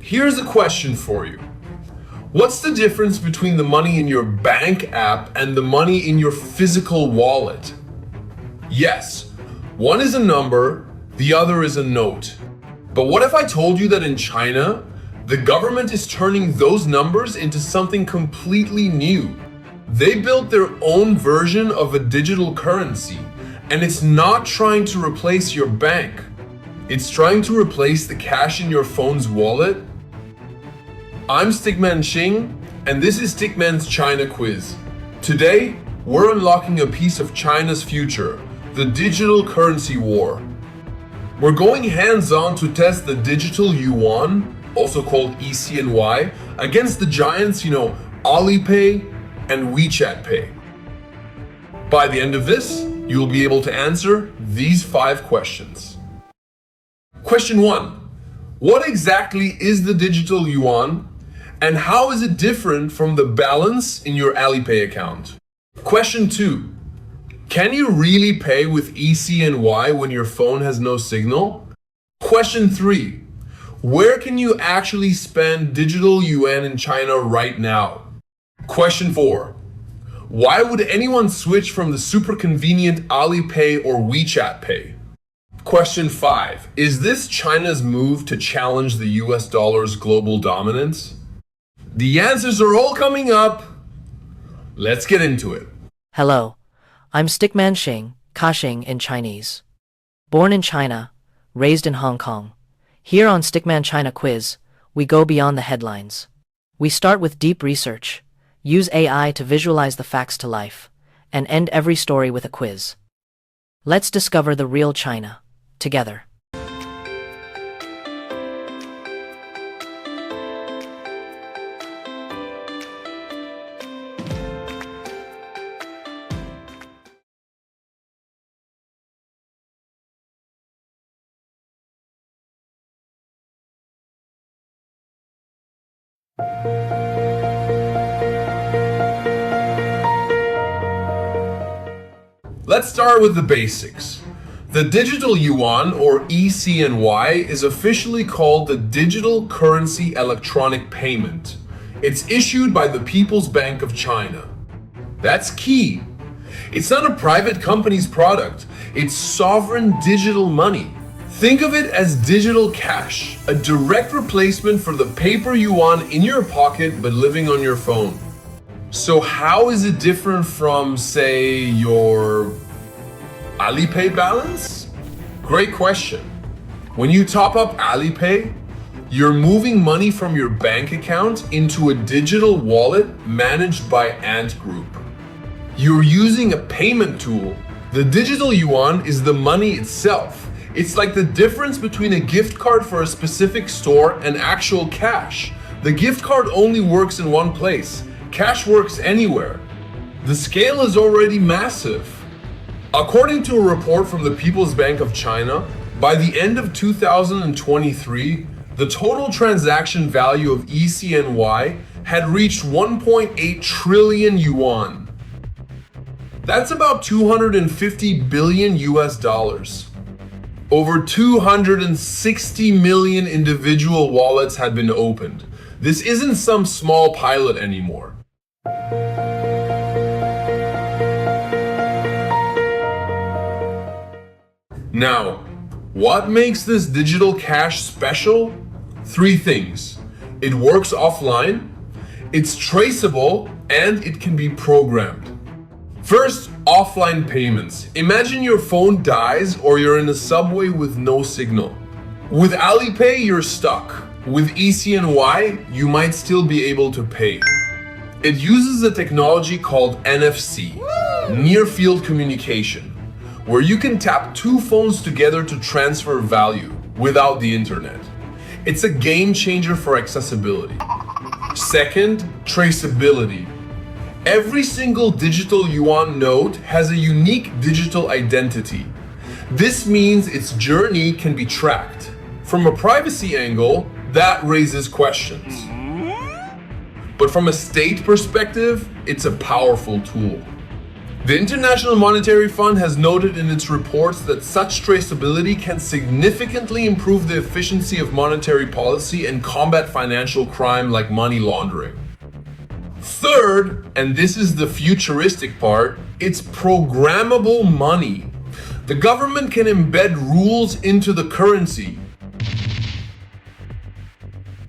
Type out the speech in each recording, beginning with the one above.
Here's a question for you. What's the difference between the money in your bank app and the money in your physical wallet? Yes, one is a number, the other is a note. But what if I told you that in China, the government is turning those numbers into something completely new? They built their own version of a digital currency, and it's not trying to replace your bank. It's trying to replace the cash in your phone's wallet. I'm Stickman Xing, and this is Stickman's China Quiz. Today, we're unlocking a piece of China's future, the digital currency war. We're going hands-on to test the digital Yuan, also called e-CNY, against the giants, Alipay and WeChat Pay. By the end of this, you'll be able to answer these 5 questions. Question 1. What exactly is the digital Yuan? And how is it different from the balance in your Alipay account? Question 2. Can you really pay with e-CNY when your phone has no signal? Question 3. Where can you actually spend digital yuan in China right now? Question 4. Why would anyone switch from the super convenient Alipay or WeChat Pay? Question 5. Is this China's move to challenge the US dollar's global dominance? The answers are all coming up. Let's get into it. Hello, I'm Stickman Xing, KaXing in Chinese. Born in China, raised in Hong Kong. Here on Stickman China Quiz, we go beyond the headlines. We start with deep research, use AI to visualize the facts to life, and end every story with a quiz. Let's discover the real China, together. Let's start with the basics. The digital yuan, or e-CNY, is officially called the Digital Currency Electronic Payment. It's issued by the People's Bank of China. That's key. It's not a private company's product. It's sovereign digital money. Think of it as digital cash, a direct replacement for the paper yuan in your pocket but living on your phone. So how is it different from, say, your Alipay balance? Great question. When you top up Alipay, you're moving money from your bank account into a digital wallet managed by Ant Group. You're using a payment tool. The digital yuan is the money itself. It's like the difference between a gift card for a specific store and actual cash. The gift card only works in one place. Cash works anywhere. The scale is already massive. According to a report from the People's Bank of China, by the end of 2023, the total transaction value of e-CNY had reached 1.8 trillion yuan. That's about 250 billion US dollars. Over 260 million individual wallets had been opened. This isn't some small pilot anymore. Now, what makes this digital cash special? 3 things. It works offline, it's traceable, and it can be programmed. First, offline payments. Imagine your phone dies or you're in a subway with no signal. With Alipay, you're stuck. With e-CNY, you might still be able to pay. It uses a technology called NFC, Near Field Communication, where you can tap 2 phones together to transfer value without the internet. It's a game changer for accessibility. Second, traceability. Every single digital yuan note has a unique digital identity. This means its journey can be tracked. From a privacy angle, that raises questions. But from a state perspective, it's a powerful tool. The International Monetary Fund has noted in its reports that such traceability can significantly improve the efficiency of monetary policy and combat financial crime like money laundering. Third, and this is the futuristic part, it's programmable money. The government can embed rules into the currency.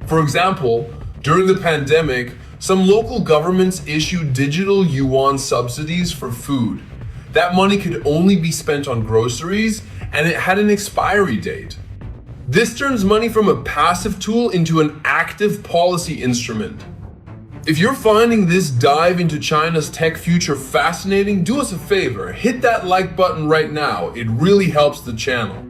For example, during the pandemic, some local governments issued digital yuan subsidies for food. That money could only be spent on groceries, and it had an expiry date. This turns money from a passive tool into an active policy instrument. If you're finding this dive into China's tech future fascinating, do us a favor, hit that like button right now. It really helps the channel.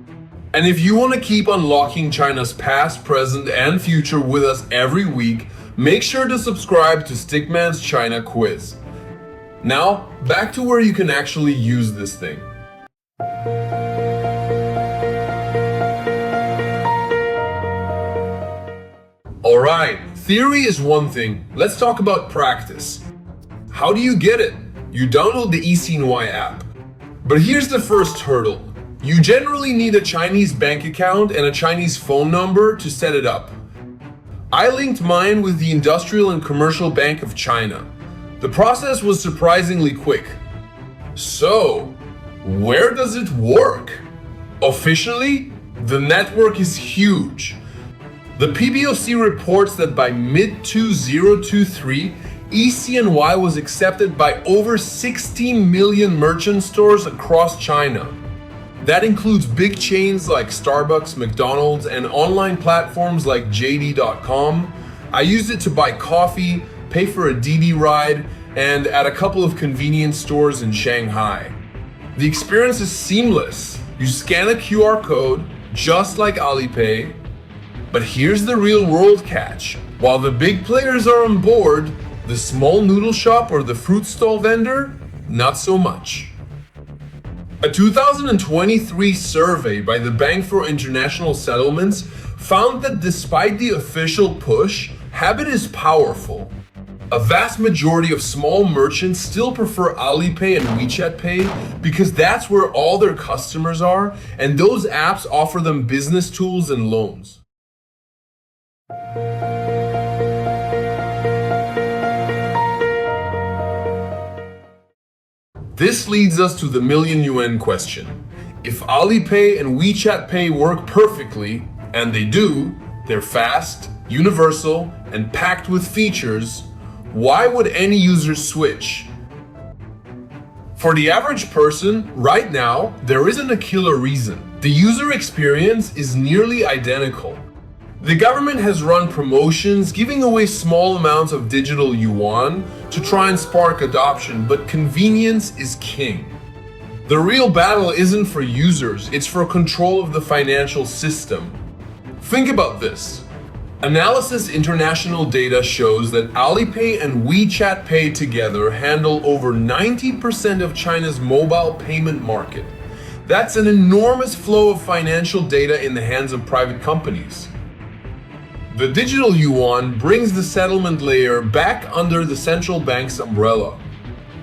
And if you want to keep unlocking China's past, present, and future with us every week, make sure to subscribe to Stickman's China Quiz. Now, back to where you can actually use this thing. Alright, theory is one thing. Let's talk about practice. How do you get it? You download the e-CNY app. But here's the first hurdle. You generally need a Chinese bank account and a Chinese phone number to set it up. I linked mine with the Industrial and Commercial Bank of China. The process was surprisingly quick. So, where does it work? Officially, the network is huge. The PBOC reports that by mid-2023, e-CNY was accepted by over 16 million merchant stores across China. That includes big chains like Starbucks, McDonald's, and online platforms like JD.com. I used it to buy coffee, pay for a Didi ride, and at a couple of convenience stores in Shanghai. The experience is seamless. You scan a QR code, just like Alipay. But here's the real-world catch. While the big players are on board, the small noodle shop or the fruit stall vendor, not so much. A 2023 survey by the Bank for International Settlements found that despite the official push, habit is powerful. A vast majority of small merchants still prefer Alipay and WeChat Pay because that's where all their customers are, and those apps offer them business tools and loans. This leads us to the million yuan question. If Alipay and WeChat Pay work perfectly, and they do, they're fast, universal, and packed with features, why would any user switch? For the average person, right now, there isn't a killer reason. The user experience is nearly identical. The government has run promotions giving away small amounts of digital yuan to try and spark adoption, but convenience is king. The real battle isn't for users, it's for control of the financial system. Think about this. Analysis International data shows that Alipay and WeChat Pay together handle over 90% of China's mobile payment market. That's an enormous flow of financial data in the hands of private companies. The digital yuan brings the settlement layer back under the central bank's umbrella.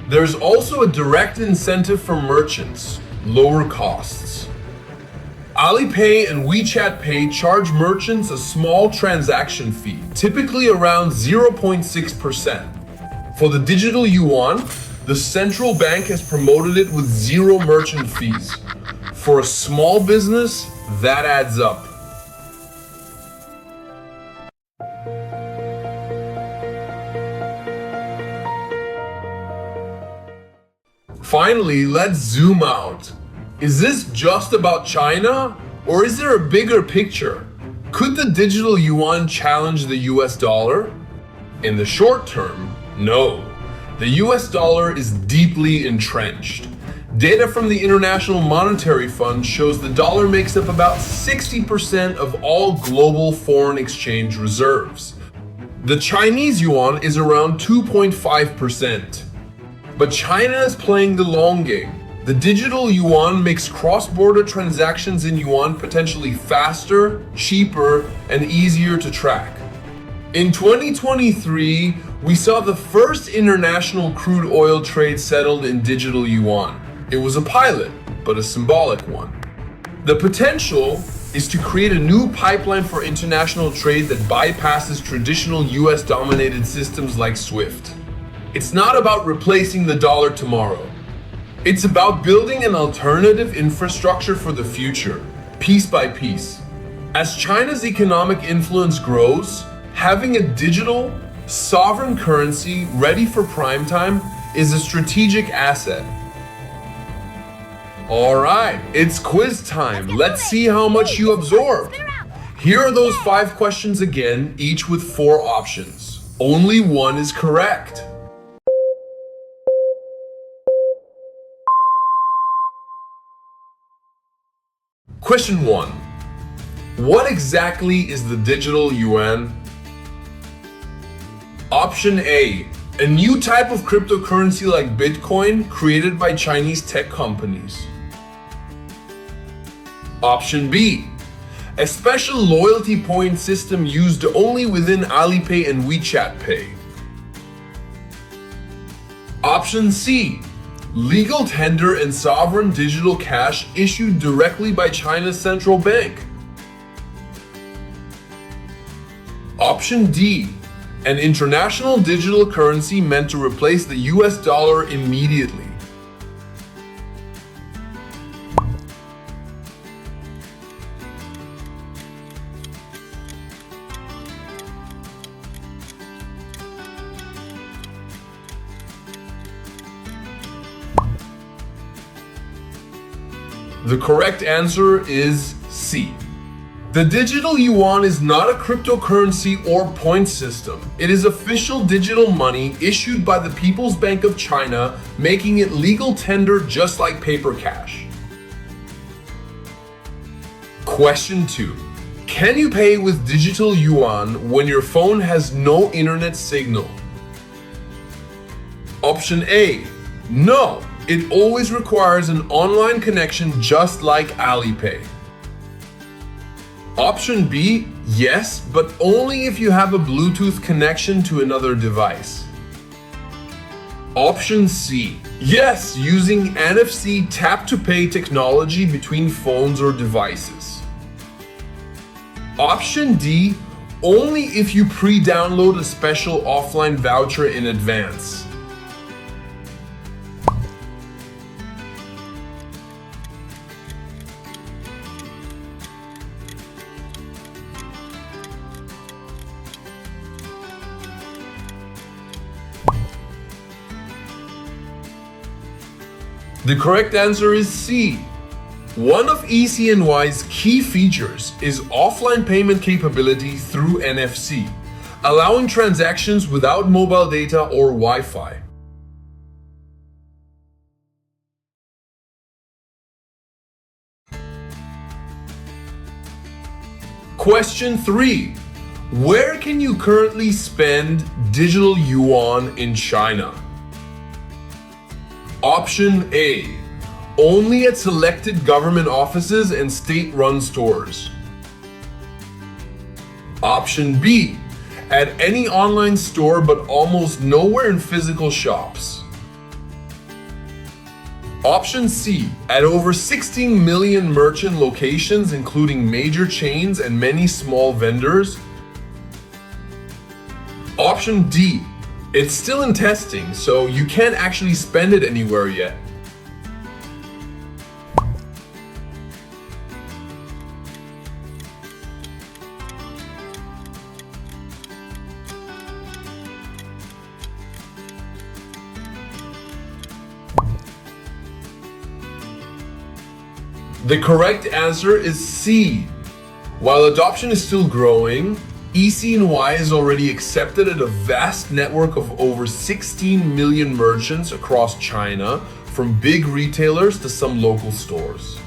There's also a direct incentive for merchants, lower costs. Alipay and WeChat Pay charge merchants a small transaction fee, typically around 0.6%. For the digital yuan, the central bank has promoted it with zero merchant fees. For a small business, that adds up. Finally, let's zoom out. Is this just about China, or is there a bigger picture? Could the digital yuan challenge the US dollar? In the short term, no. The US dollar is deeply entrenched. Data from the International Monetary Fund shows the dollar makes up about 60% of all global foreign exchange reserves. The Chinese yuan is around 2.5%. But China is playing the long game. The digital yuan makes cross-border transactions in yuan potentially faster, cheaper, and easier to track. In 2023, we saw the first international crude oil trade settled in digital yuan. It was a pilot, but a symbolic one. The potential is to create a new pipeline for international trade that bypasses traditional US-dominated systems like SWIFT. It's not about replacing the dollar tomorrow. It's about building an alternative infrastructure for the future, piece by piece. As China's economic influence grows, having a digital, sovereign currency ready for prime time is a strategic asset. All right, it's quiz time. Let's see how much you absorbed. Here are those 5 questions again, each with 4 options. Only one is correct. Question 1. What exactly is the digital yuan? Option A. A new type of cryptocurrency like Bitcoin created by Chinese tech companies. Option B. A special loyalty point system used only within Alipay and WeChat Pay. Option C. Legal tender and sovereign digital cash issued directly by China's central bank. Option D. An international digital currency meant to replace the US dollar immediately. The correct answer is C. The digital yuan is not a cryptocurrency or point system. It is official digital money issued by the People's Bank of China, making it legal tender just like paper cash. Question 2. Can you pay with digital yuan when your phone has no internet signal? Option A. No. It always requires an online connection just like Alipay. Option B, yes, but only if you have a Bluetooth connection to another device. Option C, yes, using NFC tap-to-pay technology between phones or devices. Option D, only if you pre-download a special offline voucher in advance. The correct answer is C. One of e-CNY's key features is offline payment capability through NFC, allowing transactions without mobile data or Wi-Fi. Question 3. Where can you currently spend digital yuan in China? Option A. Only at selected government offices and state-run stores. Option B. At any online store but almost nowhere in physical shops. Option C. At over 16 million merchant locations including major chains and many small vendors. Option D. It's still in testing, so you can't actually spend it anywhere yet. The correct answer is C. While adoption is still growing, e-CNY is already accepted at a vast network of over 16 million merchants across China, from big retailers to some local stores.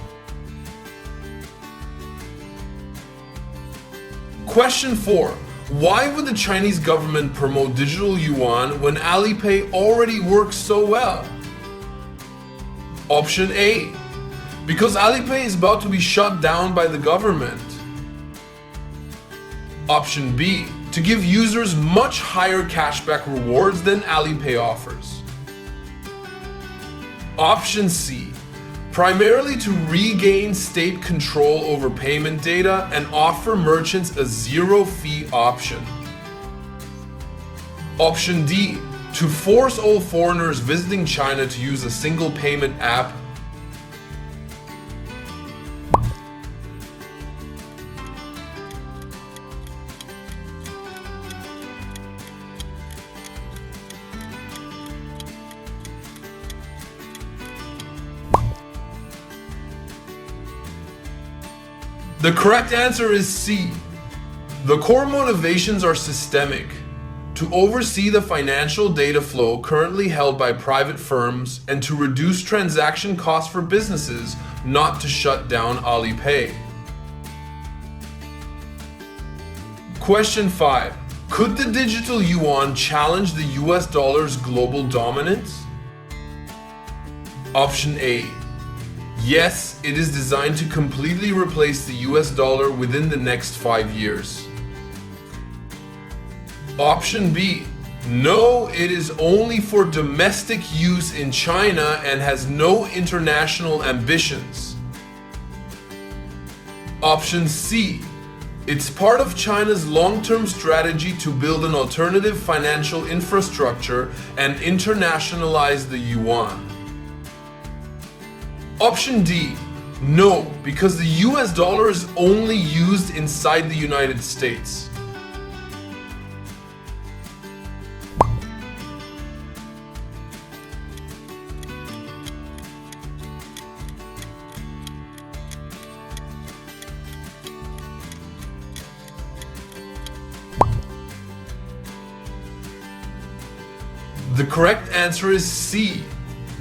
Question 4. Why would the Chinese government promote digital yuan when Alipay already works so well? Option A. Because Alipay is about to be shut down by the government. Option B. to give users much higher cashback rewards than Alipay offers. Option C, primarily to regain state control over payment data and offer merchants a zero-fee option. Option D, to force all foreigners visiting China to use a single payment app. The correct answer is C. The core motivations are systemic: to oversee the financial data flow currently held by private firms and to reduce transaction costs for businesses, not to shut down Alipay. Question 5. Could the digital yuan challenge the US dollar's global dominance? Option A. Yes, it is designed to completely replace the US dollar within the next 5 years. Option B. No, it is only for domestic use in China and has no international ambitions. Option C. It's part of China's long-term strategy to build an alternative financial infrastructure and internationalize the yuan. Option D. No, because the US dollar is only used inside the United States. The correct answer is C.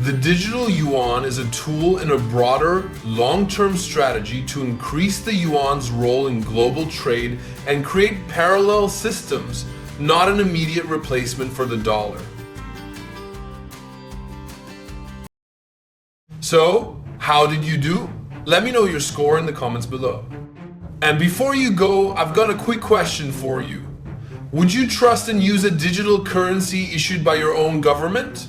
The digital yuan is a tool in a broader, long-term strategy to increase the yuan's role in global trade and create parallel systems, not an immediate replacement for the dollar. So, how did you do? Let me know your score in the comments below. And before you go, I've got a quick question for you. Would you trust and use a digital currency issued by your own government?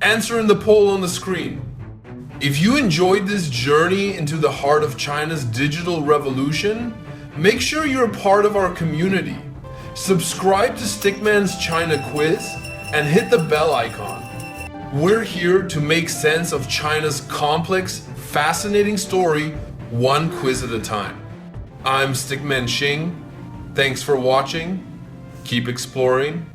Answer in the poll on the screen. If you enjoyed this journey into the heart of China's digital revolution, make sure you're a part of our community. Subscribe to Stickman's China Quiz and hit the bell icon. We're here to make sense of China's complex, fascinating story, one quiz at a time. I'm Stickman Xing. Thanks for watching. Keep exploring